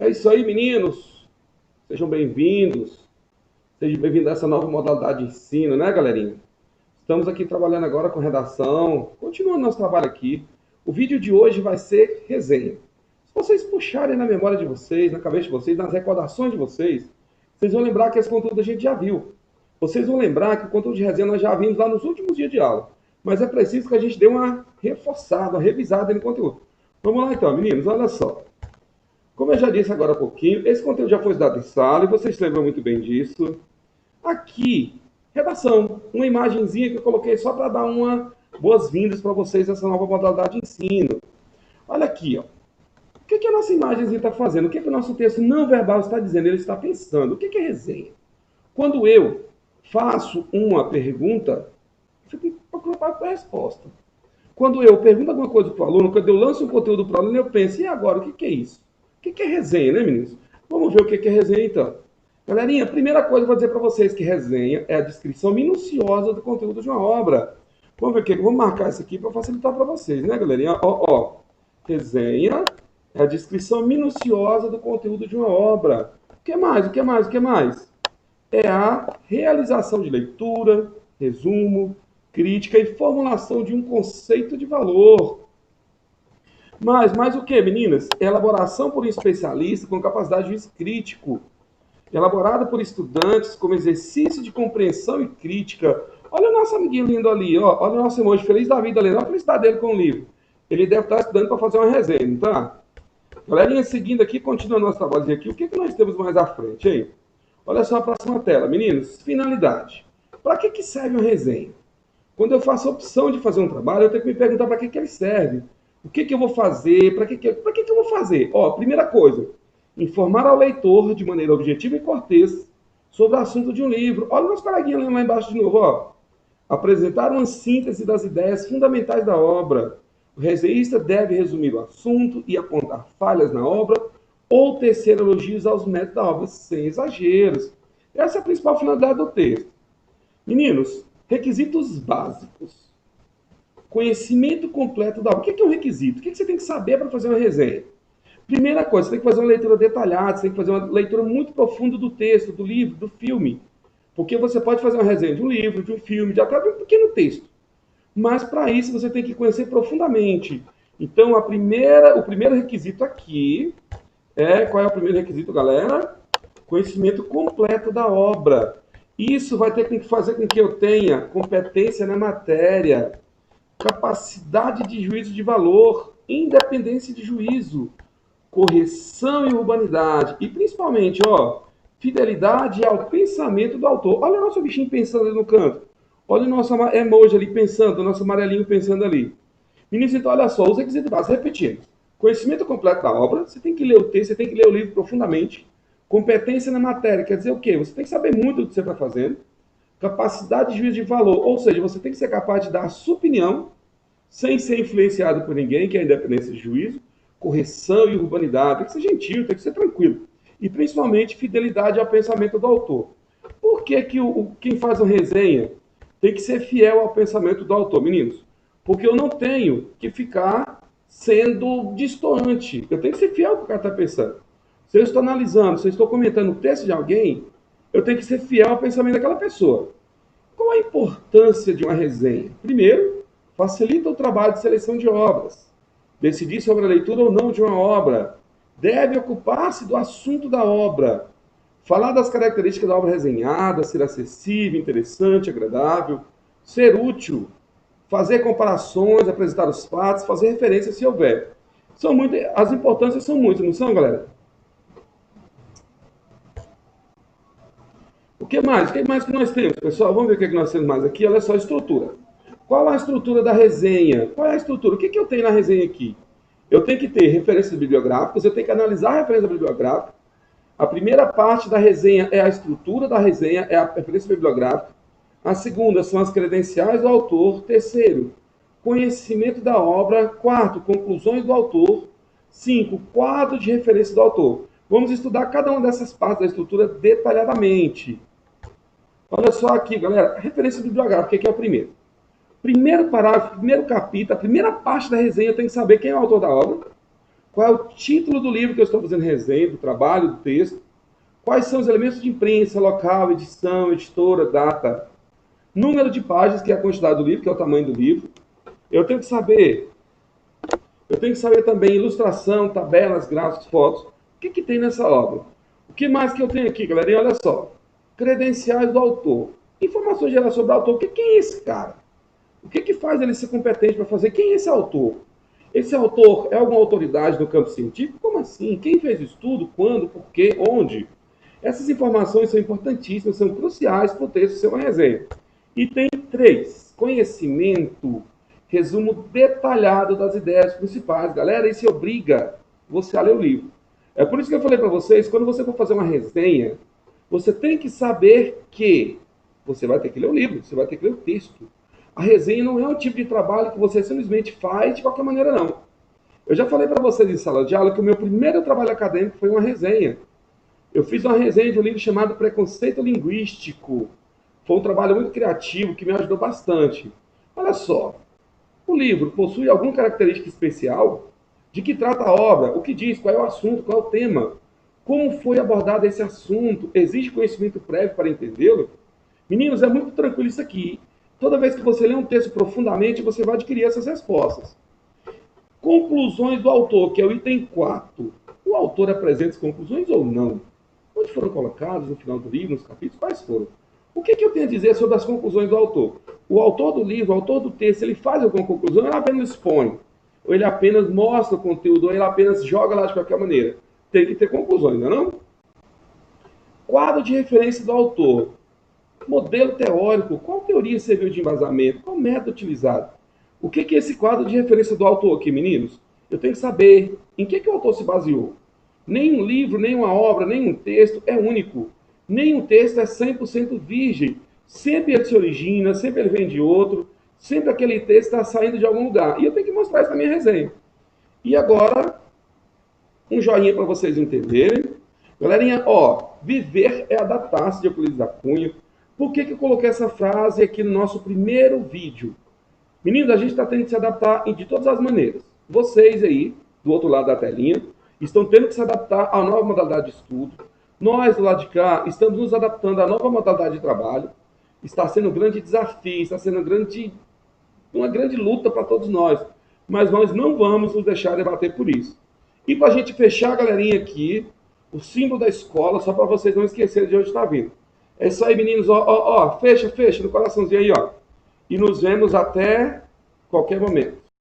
É isso aí, meninos. Sejam bem-vindos. Sejam bem-vindos a essa nova modalidade de ensino, né, galerinha? Estamos aqui trabalhando agora com redação. Continuando nosso trabalho aqui. O vídeo de hoje vai ser resenha. Se vocês puxarem na memória de vocês, na cabeça de vocês, nas recordações de vocês, vocês vão lembrar que esse conteúdo a gente já viu. Vocês vão lembrar que o conteúdo de resenha nós já vimos lá nos últimos dias de aula. Mas é preciso que a gente dê uma reforçada, uma revisada no conteúdo. Vamos lá então, meninos, olha só. Como eu já disse agora há pouquinho, esse conteúdo já foi estudado em sala e vocês lembram muito bem disso. Aqui, redação, uma imagenzinha que eu coloquei só para dar uma boas-vindas para vocês nessa nova modalidade de ensino. Olha aqui, ó. O que a nossa imagenzinha está fazendo? O que o nosso texto não verbal está dizendo? Ele está pensando. O que é resenha? Quando eu faço uma pergunta, eu fico preocupado com a resposta. Quando eu pergunto alguma coisa para o aluno, quando eu lanço um conteúdo para o aluno, eu penso, e agora, o que é isso? O que é resenha, né, meninos? Vamos ver o que é resenha, então. Galerinha, a primeira coisa que eu vou dizer para vocês que resenha é a descrição minuciosa do conteúdo de uma obra. Vamos ver o que? Vamos marcar isso aqui para facilitar para vocês, né, galerinha? Ó. Resenha é a descrição minuciosa do conteúdo de uma obra. O que mais? O que mais? O que mais? É a realização de leitura, resumo, crítica e formulação de um conceito de valor. Mais o que, meninas? Elaboração por um especialista com capacidade de juízo crítico. Elaborada por estudantes como exercício de compreensão e crítica. Olha o nosso amiguinho lindo ali, ó. Olha o nosso emoji feliz da vida ali. Olha a felicidade dele com o livro. Ele deve estar estudando para fazer uma resenha, não tá? Galerinha, seguindo aqui, continuando nosso trabalho aqui, o que nós temos mais à frente, hein? Olha só a próxima tela. Meninos, finalidade. Para que serve uma resenha? Quando eu faço a opção de fazer um trabalho, eu tenho que me perguntar para que ele serve. O que eu vou fazer? Para que eu vou fazer? Ó, primeira coisa, informar ao leitor de maneira objetiva e cortês sobre o assunto de um livro. Olha meus coleguinhas lá embaixo de novo, ó. Apresentar uma síntese das ideias fundamentais da obra. O resenhista deve resumir o assunto e apontar falhas na obra ou tecer elogios aos méritos da obra, sem exageros. Essa é a principal finalidade do texto. Meninos, requisitos básicos. Conhecimento completo da obra. O que é um requisito? O que você tem que saber para fazer uma resenha? Primeira coisa, você tem que fazer uma leitura detalhada, você tem que fazer uma leitura muito profunda do texto, do livro, do filme. Porque você pode fazer uma resenha de um livro, de um filme, de até de um pequeno texto. Mas para isso você tem que conhecer profundamente. Então, o primeiro requisito aqui qual é o primeiro requisito, galera? Conhecimento completo da obra. Isso vai ter que fazer com que eu tenha competência na matéria, capacidade de juízo de valor, independência de juízo, correção e urbanidade. E principalmente, ó, fidelidade ao pensamento do autor. Olha o nosso bichinho pensando ali no canto. Olha o nosso emoji ali pensando, o nosso amarelinho pensando ali. Meninos, então olha só, os requisitos básicos, repetindo. Conhecimento completo da obra, você tem que ler o texto, você tem que ler o livro profundamente. Competência na matéria, quer dizer o quê? Você tem que saber muito do que você está fazendo. Capacidade de juízo de valor, ou seja, você tem que ser capaz de dar a sua opinião sem ser influenciado por ninguém, que é a independência de juízo. Correção e urbanidade, tem que ser gentil, tem que ser tranquilo. E principalmente fidelidade ao pensamento do autor. Por que quem faz uma resenha tem que ser fiel ao pensamento do autor, meninos? Porque eu não tenho que ficar sendo distoante. Eu tenho que ser fiel ao que o cara está pensando. Se eu estou analisando, se eu estou comentando o texto de alguém, eu tenho que ser fiel ao pensamento daquela pessoa. Qual a importância de uma resenha? Primeiro, facilita o trabalho de seleção de obras. Decidir sobre a leitura ou não de uma obra. Deve ocupar-se do assunto da obra. Falar das características da obra resenhada, ser acessível, interessante, agradável, ser útil, fazer comparações, apresentar os fatos, fazer referência se houver. As importâncias são muitas, não são, galera? O que mais? O que mais que nós temos, pessoal? Vamos ver o que nós temos mais aqui. Olha só a estrutura. Qual a estrutura da resenha? Qual é a estrutura? O que eu tenho na resenha aqui? Eu tenho que ter referências bibliográficas, eu tenho que analisar a referência bibliográfica. A primeira parte da resenha é a estrutura da resenha, é a referência bibliográfica. A segunda são as credenciais do autor. Terceiro, conhecimento da obra. Quarto, conclusões do autor. 5, quadro de referência do autor. Vamos estudar cada uma dessas partes da estrutura detalhadamente. Olha só aqui, galera, a referência bibliográfica, que é o primeiro. Primeiro parágrafo, primeiro capítulo, a primeira parte da resenha tem que saber quem é o autor da obra, qual é o título do livro que eu estou fazendo resenha, do trabalho, do texto, quais são os elementos de imprensa, local, edição, editora, data, número de páginas, que é a quantidade do livro, que é o tamanho do livro. Eu tenho que saber também ilustração, tabelas, gráficos, fotos. O que tem nessa obra? O que mais que eu tenho aqui, galerinha? Olha só. Credenciais do autor. Informações gerais sobre o autor. Quem é esse cara? O que faz ele ser competente para fazer? Quem é esse autor? Esse autor é alguma autoridade no campo científico? Como assim? Quem fez o estudo? Quando? Por quê? Onde? Essas informações são importantíssimas, são cruciais para o texto ser uma resenha. E tem 3. Conhecimento. Resumo detalhado das ideias principais. Galera, isso obriga você a ler o livro. É por isso que eu falei para vocês, quando você for fazer uma resenha, você tem que saber que você vai ter que ler o livro, você vai ter que ler o texto. A resenha não é um tipo de trabalho que você simplesmente faz de qualquer maneira, não. Eu já falei para vocês em sala de aula que o meu primeiro trabalho acadêmico foi uma resenha. Eu fiz uma resenha de um livro chamado Preconceito Linguístico. Foi um trabalho muito criativo que me ajudou bastante. Olha só, o livro possui alguma característica especial? De que trata a obra? O que diz? Qual é o assunto? Qual é o tema? Como foi abordado esse assunto? Existe conhecimento prévio para entendê-lo? Meninos, é muito tranquilo isso aqui. Toda vez que você lê um texto profundamente, você vai adquirir essas respostas. Conclusões do autor, que é o item 4. O autor apresenta as conclusões ou não? Onde foram colocadas no final do livro, nos capítulos? Quais foram? O que eu tenho a dizer sobre as conclusões do autor? O autor do livro, o autor do texto, ele faz alguma conclusão? Ele apenas expõe? Ou ele apenas mostra o conteúdo? Ou ele apenas joga lá de qualquer maneira? Tem que ter conclusões, não é não? Quadro de referência do autor. Modelo teórico. Qual teoria serviu de embasamento? Qual método utilizado? O que é esse quadro de referência do autor aqui, meninos? Eu tenho que saber em que o autor se baseou. Nenhum livro, nenhuma obra, nenhum texto é único. Nenhum texto é 100% virgem. Sempre ele se origina, sempre ele vem de outro, sempre aquele texto está saindo de algum lugar. E eu tenho que mostrar isso na minha resenha. E agora, um joinha para vocês entenderem. Galerinha, ó, viver é adaptar-se de Euclides da Cunha. Por que eu coloquei essa frase aqui no nosso primeiro vídeo? Meninos, a gente está tendo que se adaptar de todas as maneiras. Vocês aí, do outro lado da telinha, estão tendo que se adaptar à nova modalidade de estudo. Nós, do lado de cá, estamos nos adaptando à nova modalidade de trabalho. Está sendo um grande desafio, está sendo uma grande luta para todos nós. Mas nós não vamos nos deixar debater por isso. E para a gente fechar, galerinha, aqui, o símbolo da escola, só para vocês não esquecerem de onde está vindo. É isso aí, meninos. Ó, fecha no coraçãozinho aí, ó. E nos vemos até qualquer momento.